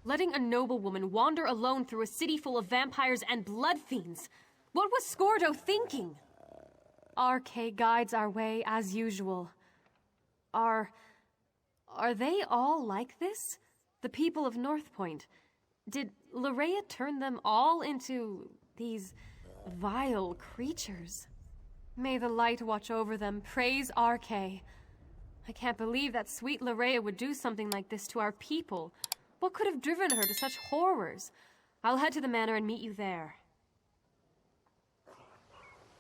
Letting a noblewoman wander alone through a city full of vampires and blood fiends. What was Scordo thinking? RK guides our way as usual. Are they all like this? The people of North Point? Did Larea turn them all into these vile creatures? May the light watch over them. Praise RK. I can't believe that sweet Larea would do something like this to our people. What could have driven her to such horrors? I'll head to the manor and meet you there.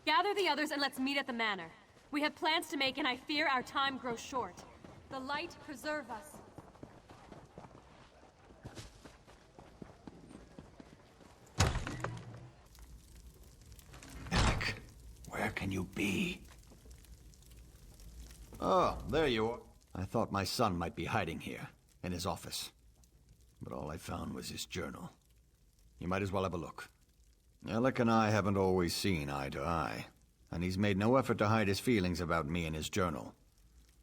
Gather the others and let's meet at the manor. We have plans to make and I fear our time grows short. The light preserve us. Alec, where can you be? Oh, there you are. I thought my son might be hiding here, in his office. But all I found was his journal. You might as well have a look. Alec and I haven't always seen eye to eye, and he's made no effort to hide his feelings about me in his journal.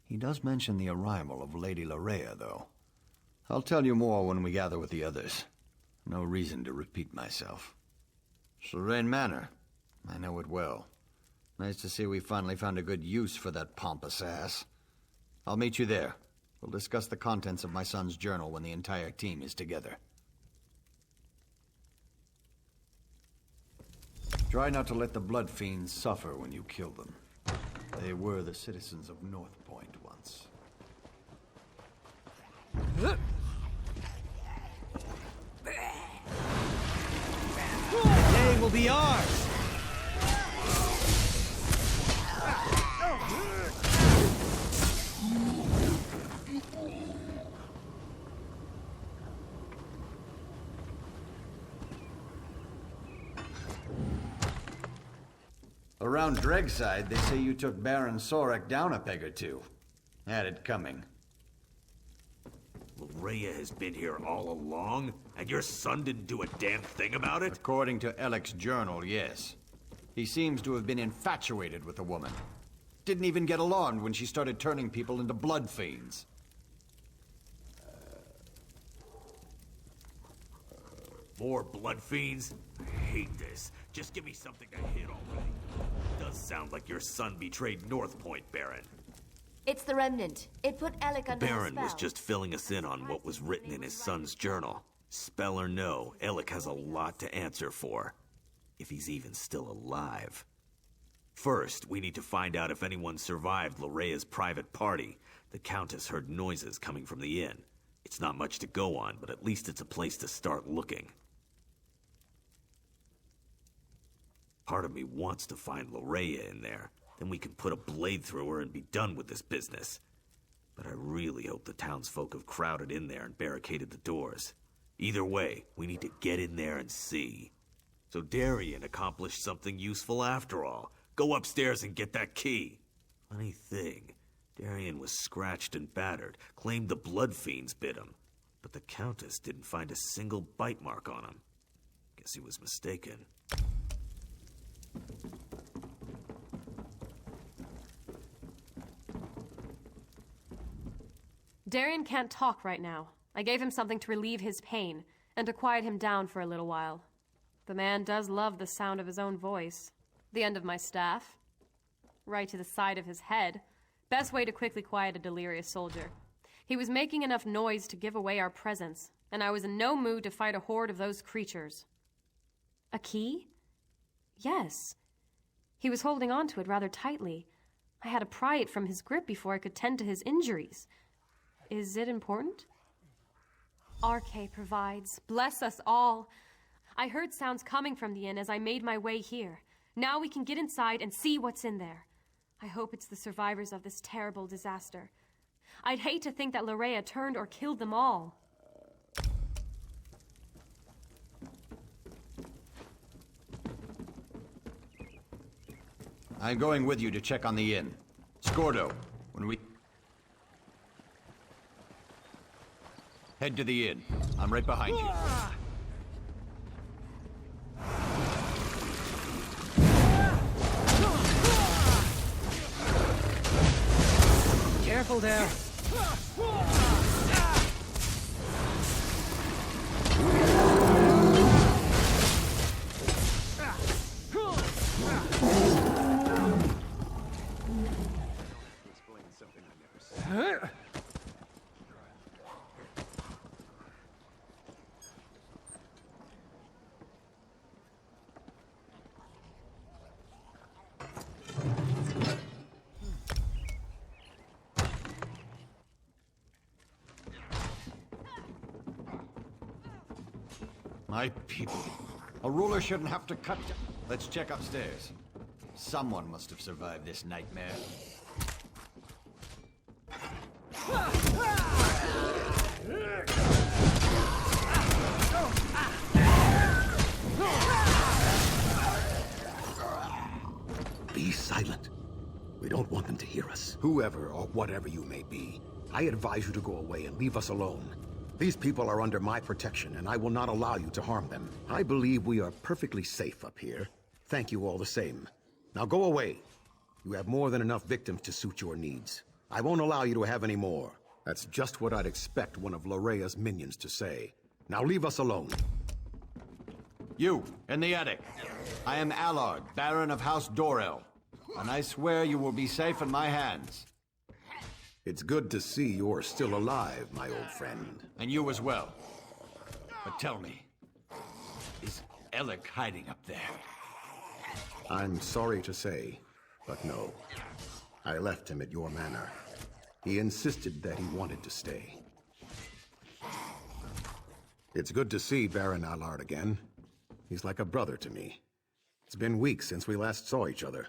He does mention the arrival of Lady Larea, though. I'll tell you more when we gather with the others. No reason to repeat myself. Serene Manor. I know it well. Nice to see we finally found a good use for that pompous ass. I'll meet you there. We'll discuss the contents of my son's journal when the entire team is together. Try not to let the blood fiends suffer when you kill them. They were the citizens of North Point once. The day will be ours! Around Dregside, they say you took Baron Sorek down a peg or two. Had it coming. Larea has been here all along, and your son didn't do a damn thing about it? According to Alec's journal, yes. He seems to have been infatuated with the woman. Didn't even get alarmed when she started turning people into blood fiends. More blood fiends? I hate this. Just give me something to hit already. Does sound like your son betrayed North Point, Baron. It's the Remnant. It put Alec under a Baron spell. was just filling us in on what was written in his son's journal. Spell or no, Alec has a lot to answer for. If he's even still alive. First, we need to find out if anyone survived Larea's private party. The Countess heard noises coming from the inn. It's not much to go on, but at least it's a place to start looking. Part of me wants to find Larea in there. Then we can put a blade through her and be done with this business. But I really hope the townsfolk have crowded in there and barricaded the doors. Either way, we need to get in there and see. So Darien accomplished something useful after all. Go upstairs and get that key. Funny thing, Darien was scratched and battered, claimed the blood fiends bit him. But the Countess didn't find a single bite mark on him. Guess he was mistaken. Darien can't talk right now. I gave him something to relieve his pain, and to quiet him down for a little while. The man does love the sound of his own voice. The end of my staff. Right to the side of his head. Best way to quickly quiet a delirious soldier. He was making enough noise to give away our presence, and I was in no mood to fight a horde of those creatures. A key? Yes. He was holding on to it rather tightly. I had to pry it from his grip before I could tend to his injuries. Is it important? RK provides. Bless us all. I heard sounds coming from the inn as I made my way here. Now we can get inside and see what's in there. I hope it's the survivors of this terrible disaster. I'd hate to think that Larea turned or killed them all. I'm going with you to check on the inn. Scordo, when we... Head to the inn. I'm right behind you. Careful there. My people. A ruler shouldn't have to cut down. Let's check upstairs. Someone must have survived this nightmare. Be silent. We don't want them to hear us. Whoever or whatever you may be, I advise you to go away and leave us alone. These people are under my protection, and I will not allow you to harm them. I believe we are perfectly safe up here. Thank you all the same. Now go away. You have more than enough victims to suit your needs. I won't allow you to have any more. That's just what I'd expect one of Lorea's minions to say. Now leave us alone. You, in the attic. I am Allard, Baron of House Dorel, and I swear you will be safe in my hands. It's good to see you're still alive, my old friend. And you as well. But tell me, is Alec hiding up there? I'm sorry to say, but no. I left him at your manor. He insisted that he wanted to stay. It's good to see Baron Allard again. He's like a brother to me. It's been weeks since we last saw each other.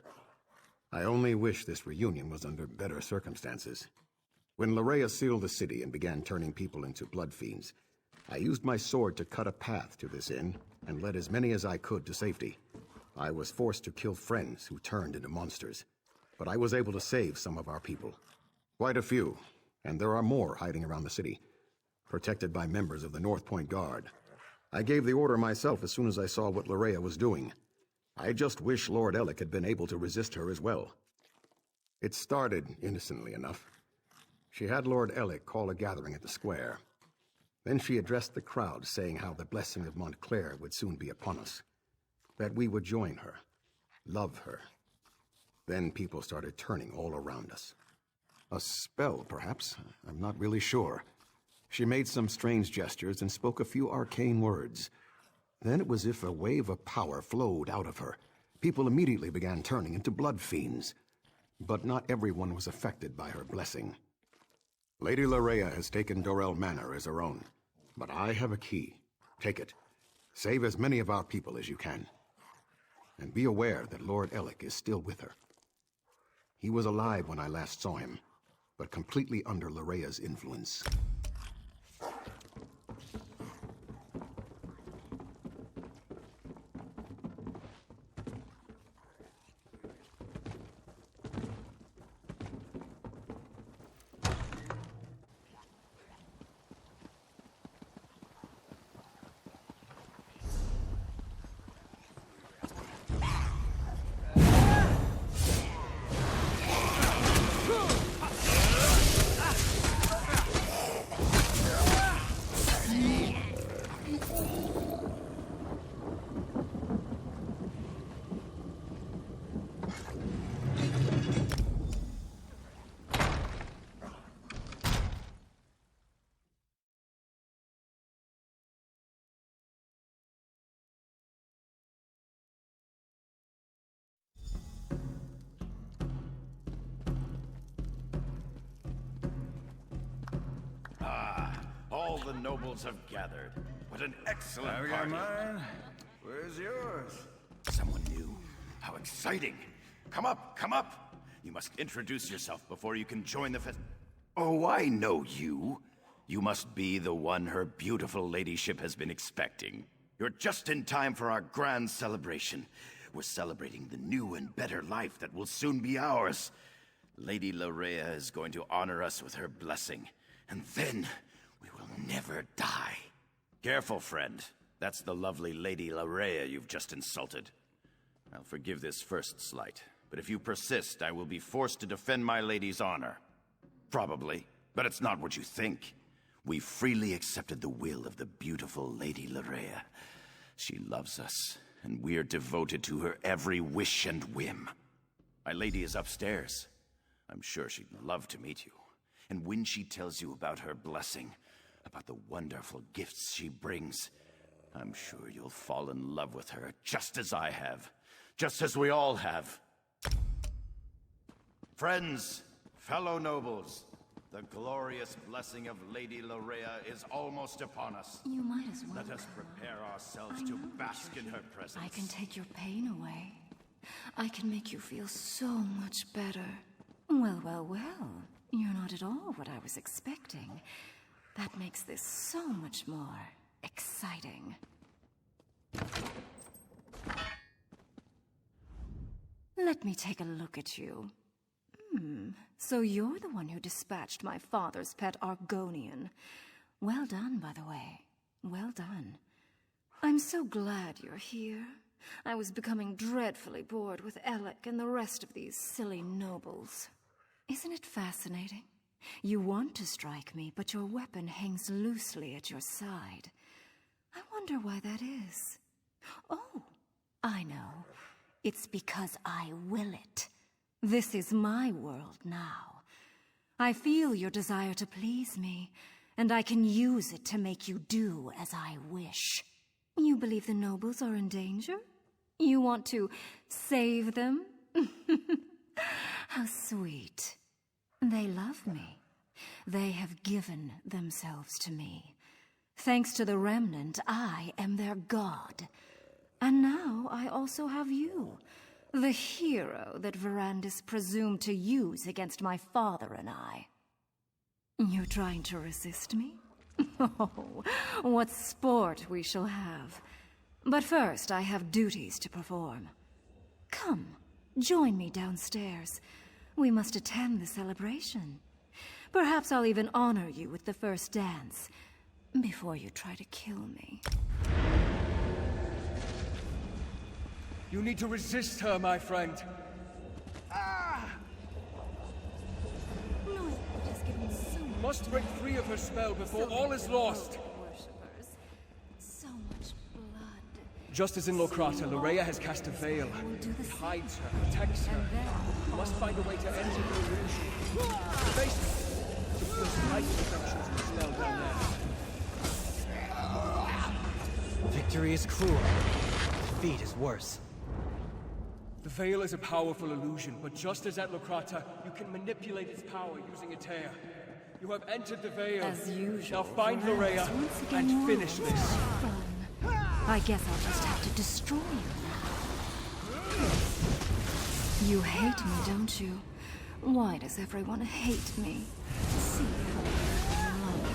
I only wish this reunion was under better circumstances. When Lorea sealed the city and began turning people into blood fiends, I used my sword to cut a path to this inn and led as many as I could to safety. I was forced to kill friends who turned into monsters, but I was able to save some of our people. Quite a few, and there are more hiding around the city, protected by members of the North Point Guard. I gave the order myself as soon as I saw what Lorea was doing. I just wish Lord Alec had been able to resist her as well. It started innocently enough. She had Lord Alec call a gathering at the square. Then she addressed the crowd, saying how the blessing of Montclair would soon be upon us. That we would join her, love her. Then people started turning all around us. A spell, perhaps? I'm not really sure. She made some strange gestures and spoke a few arcane words. Then it was as if a wave of power flowed out of her. People immediately began turning into blood fiends. But not everyone was affected by her blessing. Lady Lorea has taken Dorel Manor as her own. But I have a key. Take it. Save as many of our people as you can. And be aware that Lord Alec is still with her. He was alive when I last saw him, but completely under Lorea's influence. All the nobles have gathered. What an excellent I've got party. mine. Where's yours? Someone new. How exciting. Come up, come up. You must introduce yourself before you can join the fest. Oh, I know you. You must be the one her beautiful ladyship has been expecting. You're just in time for our grand celebration. We're celebrating the new and better life that will soon be ours. Lady Lorea is going to honor us with her blessing. And then we will never die. Careful, friend. That's the lovely Lady Lorea you've just insulted. I'll forgive this first slight, but if you persist, I will be forced to defend my lady's honor. Probably, but it's not what you think. We freely accepted the will of the beautiful Lady Larea. She loves us, and we're devoted to her every wish and whim. My lady is upstairs. I'm sure she'd love to meet you. And when she tells you about her blessing, about the wonderful gifts she brings, I'm sure you'll fall in love with her just as I have. Just as we all have. Friends, fellow nobles, the glorious blessing of Lady Larea is almost upon us. You might as well. Let us prepare ourselves to bask in her presence. I can take your pain away. I can make you feel so much better. Well, well, well. You're not at all what I was expecting. That makes this so much more exciting. Let me take a look at you. So you're the one who dispatched my father's pet Argonian. Well done, by the way. Well done. I'm so glad you're here. I was becoming dreadfully bored with Alec and the rest of these silly nobles. Isn't it fascinating? You want to strike me, but your weapon hangs loosely at your side. I wonder why that is. Oh, I know. It's because I will it. This is my world now. I feel your desire to please me, and I can use it to make you do as I wish. You believe the nobles are in danger? You want to save them? How sweet. They love me. They have given themselves to me. Thanks to the Remnant, I am their god. And now I also have you, the hero that Verandis presumed to use against my father and I. You're trying to resist me? Oh, what sport we shall have. But first, I have duties to perform. Come, join me downstairs. We must attend the celebration. Perhaps I'll even honor you with the first dance, before you try to kill me. You need to resist her, my friend. No, it has given so You much must break free of her spell before all is lost. worshippers. So much blood. Just as in Locrata, Larea has cast a veil. It hides her, protects her. You must find a way to enter the illusion. Face it. The first light reflections of the spell down there. Victory is cruel. Defeat is worse. The veil is a powerful illusion, but just as at Locrata, you can manipulate its power using a tear. You have entered the veil. As usual. Now find Larea and finish this. Fun. I guess I'll just have to destroy you now. You hate me, don't you? Why does everyone hate me? See how they love me.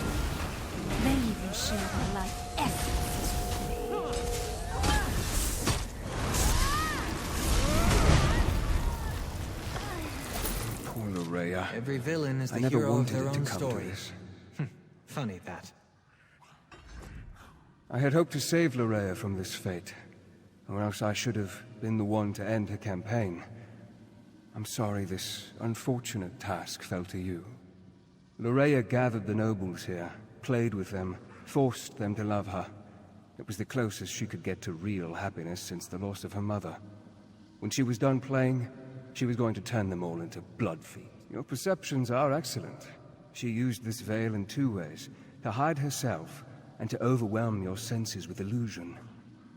They even share their life essences with me. Poor Larea. Every villain is I the never hero of wanted their it to own come to story. this. Funny that. I had hoped to save Larea from this fate, or else I should have been the one to end her campaign. I'm sorry this unfortunate task fell to you. Larea gathered the nobles here, played with them, forced them to love her. It was the closest she could get to real happiness since the loss of her mother. When she was done playing, she was going to turn them all into blood feet. Your perceptions are excellent. She used this veil in two ways, to hide herself and to overwhelm your senses with illusion.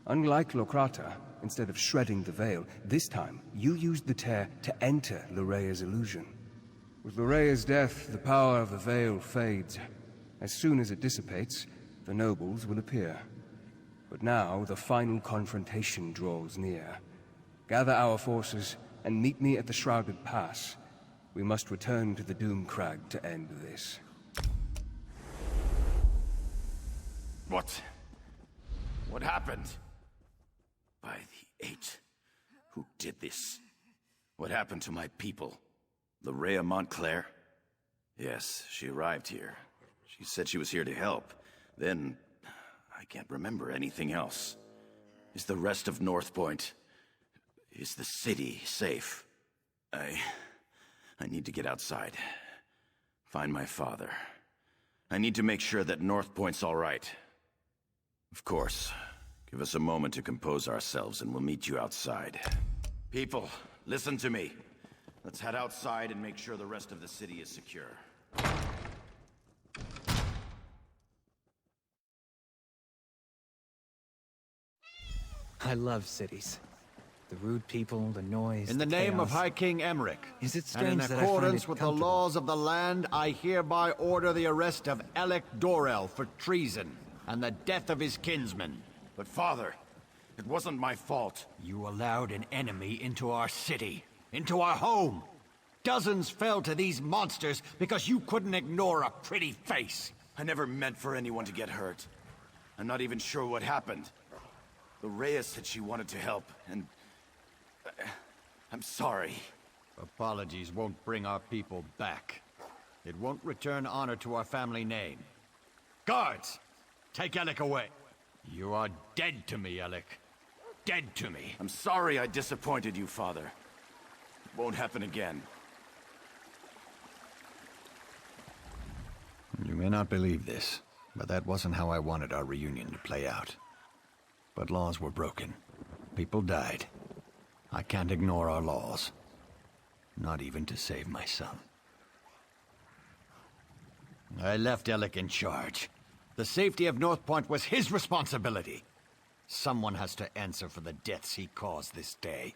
Unlike Locrata, instead of shredding the veil, this time you used the tear to enter Lorea's illusion. With Lorea's death, the power of the veil fades. As soon as it dissipates, the nobles will appear. But now the final confrontation draws near. Gather our forces and meet me at the Shrouded Pass. We must return to the Doom Crag to end this. What happened? By the Eight. Who did this? What happened to my people? Larea Montclair? Yes, she arrived here. She said she was here to help. Then, I can't remember anything else. Is the rest of North Point... Is the city safe? I need to get outside. Find my father. I need to make sure that North Point's all right. Of course. Give us a moment to compose ourselves and we'll meet you outside. People, listen to me. Let's head outside and make sure the rest of the city is secure. I love cities. The rude people, the noise, In the name of chaos. High King Emmerich, Is it and strange in that I find accordance it with the comfortable? laws of the land, I hereby order the arrest of Alec Dorel for treason and the death of his kinsman. But Father, it wasn't my fault. You allowed an enemy into our city, into our home. Dozens fell to these monsters because you couldn't ignore a pretty face. I never meant for anyone to get hurt. I'm not even sure what happened. Loraya said she wanted to help, and... I'm sorry. Apologies won't bring our people back. It won't return honor to our family name. Guards! Take Alec away. You are dead to me, Alec. Dead to me. I'm sorry I disappointed you, Father. It won't happen again. You may not believe this, but that wasn't how I wanted our reunion to play out. But laws were broken. People died. I can't ignore our laws. Not even to save my son. I left Alec in charge. The safety of North Point was his responsibility. Someone has to answer for the deaths he caused this day.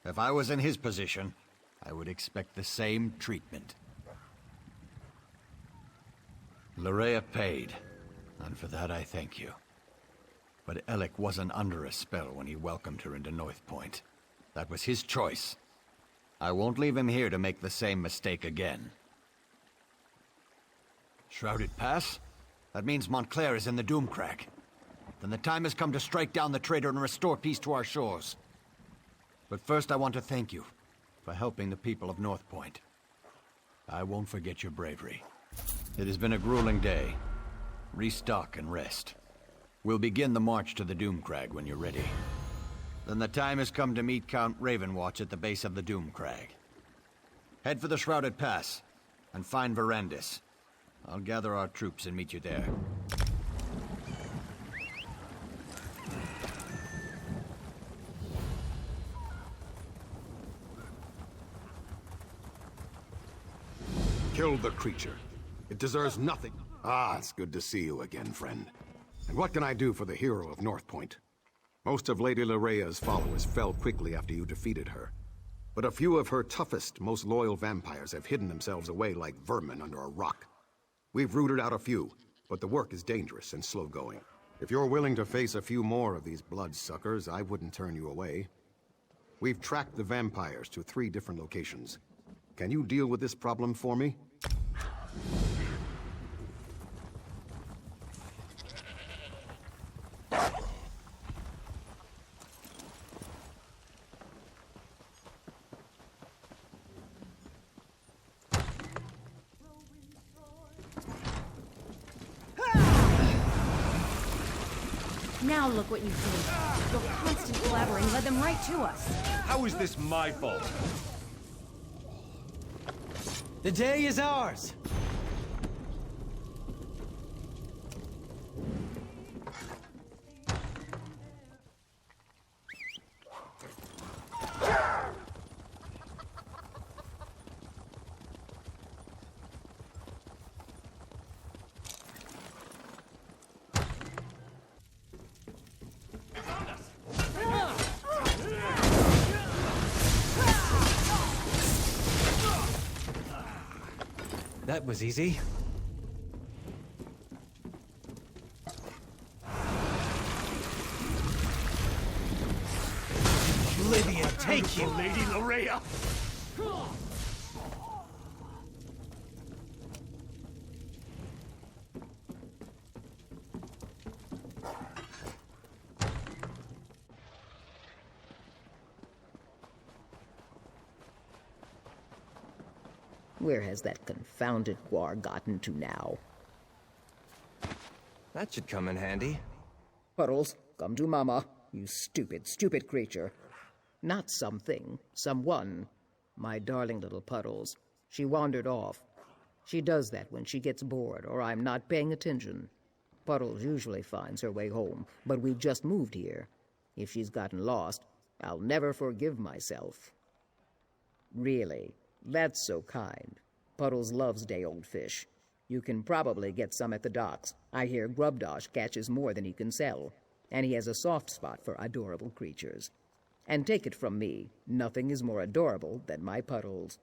If I was in his position, I would expect the same treatment. Loraya paid, and for that I thank you. But Alec wasn't under a spell when he welcomed her into North Point. That was his choice. I won't leave him here to make the same mistake again. Shrouded Pass? That means Montclair is in the Doomcrag. Then the time has come to strike down the traitor and restore peace to our shores. But first I want to thank you for helping the people of North Point. I won't forget your bravery. It has been a grueling day. Restock and rest. We'll begin the march to the Doomcrag when you're ready. Then the time has come to meet Count Ravenwatch at the base of the Doomcrag. Head for the Shrouded Pass and find Verandis. I'll gather our troops and meet you there. Kill the creature. It deserves nothing. Ah, it's good to see you again, friend. And what can I do for the hero of North Point? Most of Lady Lorea's followers fell quickly after you defeated her. But a few of her toughest, most loyal vampires have hidden themselves away like vermin under a rock. We've rooted out a few, but the work is dangerous and slow-going. If you're willing to face a few more of these bloodsuckers, I wouldn't turn you away. We've tracked the vampires to 3 different locations. Can you deal with this problem for me? Now look what you did. Your constant blabbering led them right to us. How is this my fault? The day is ours! That was easy. Oblivion, take you! Lady Loraya! Where has that confounded Guar gotten to now? That should come in handy. Puddles, come to Mama, you stupid, stupid creature. Not something, someone. My darling little Puddles. She wandered off. She does that when she gets bored or I'm not paying attention. Puddles usually finds her way home, but we just moved here. If she's gotten lost, I'll never forgive myself. Really, that's so kind. Puddles loves day-old fish. You can probably get some at the docks. I hear Grubdosh catches more than he can sell, and he has a soft spot for adorable creatures. And take it from me, nothing is more adorable than my Puddles.